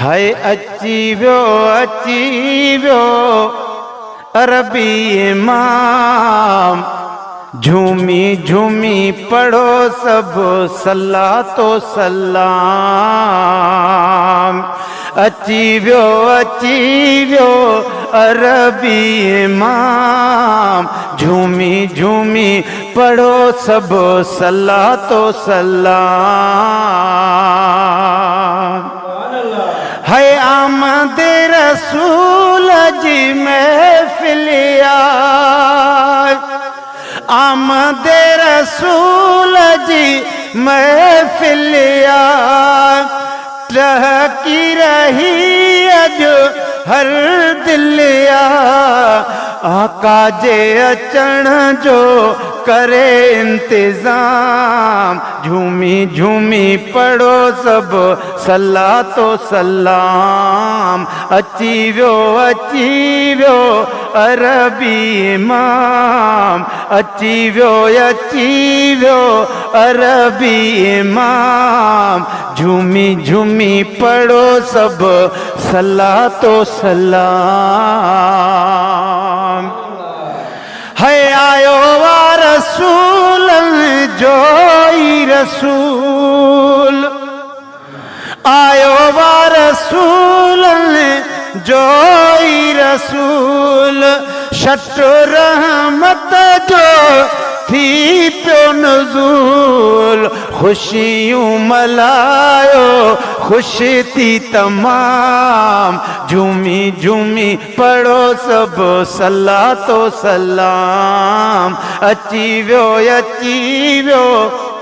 हाय अची वियो अरबी इमाम, झूमी झूमी पढ़ो सब सल्ला तो सलाम। अची वियो अरबी इमाम, झूमी झूमी पढ़ो सब सल्ला तो सलाम। है आमद रसूल जी महफिल आमद रसूल जी महफिल टहकी रही अज हर दिल आका जे अचण जो करे इंतजाम, झूमी झूमी पढ़ो सब सल्ला तो सलाम। अची वियो अरबी इमाम, अची वियो अरबी इमाम, झूमी झूमी पढ़ो सब सल्ला तो सलाम। है आयो वा रसूल जोई रसूल, आयो वा रसूल जोई रसूल, शट्र रहमत जो थी पियो नज़ूल, खुशियूं मलायो खुश थी तमाम, झूमी झूमी पढ़ो सब सल्ला तो सलाम। अची वियो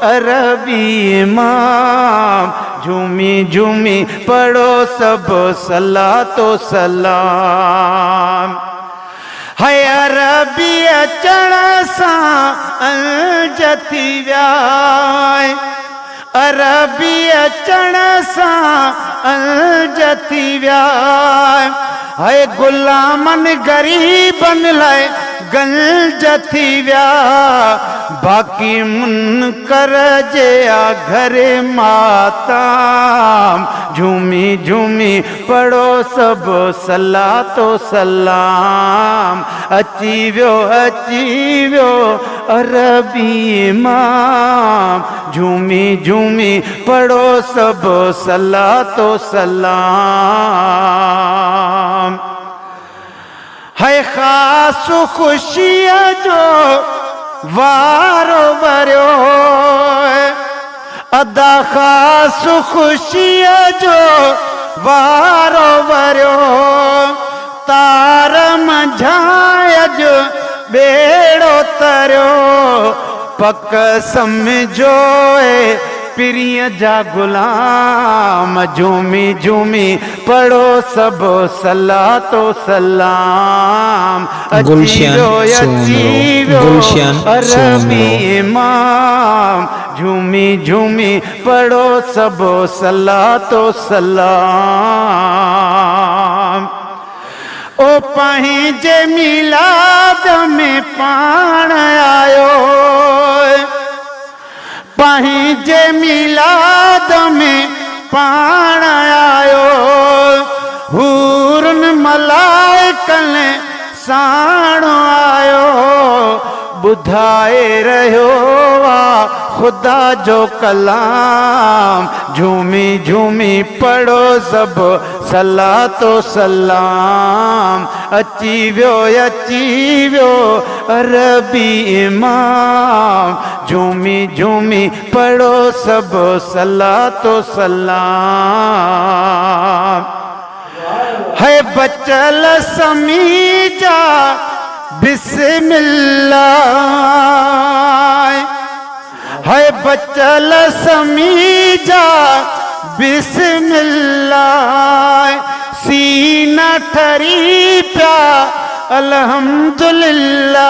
अरबी इमाम, झूमी झूमी पढ़ो सब सल्ला तो सलाम। है अरबी अचण सां अलजती विया, अरबी अचण सां अलजती विया, है गुलामन गरीबन लाइ गंज थी विया, बाक़ी मुनकर जे घर माताम, झूमी झूमी पढ़ो सब सल्ला तो सलाम। अची वियो अरबी इमाम, झूमी झूमी पढ़ो सब सल्ला तो सलाम। है ख़ास खुशिया जो वारो वरियो, अदा ख़ास खुशिया जो वारो वरियो, तार मंझाय जो बेड़ो तरियो, पक समझो पिरिय जा गुलाम, झूमी झूमी पढ़ो सब सल्ला तो सलाम। गुलशन अरबी इमाम, झूमी झूमी पढ़ो सब सल्ला तो सलाम। ओ पंहिंजे मिलाद में पाण आयो, पंहिंजे मिलाद में पाण आयो, हूरन मलाइकन साण आयो, ॿुधाए रहियो खुदा जो कलाम, झूमी झूमी पढ़ो सब सल्ला तो सलाम। अची वियो अरबी इमाम, झूमी झूमी पढ़ो सब सल्ला तो सलाम। है बचल समीजा बिस्मिल्लाह, है बचल समीजा बिस्मिल्लाह, सीना ठरी पिया अल्हम्दुलिल्लाह,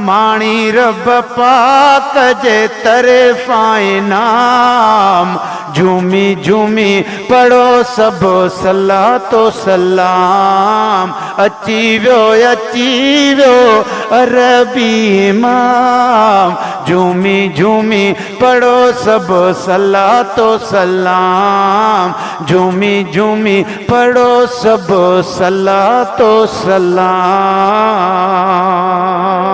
माणी रब पाक जे तरफ़ां इनाम, झूमी झूमी पढ़ो सब सल्ला तो सलाम। अची वियो अरबी इमाम, झूमी झूमी पढ़ो सब सल्ला तो सलाम, झूमी झूमी पढ़ो सब सल्ला तो सलाम।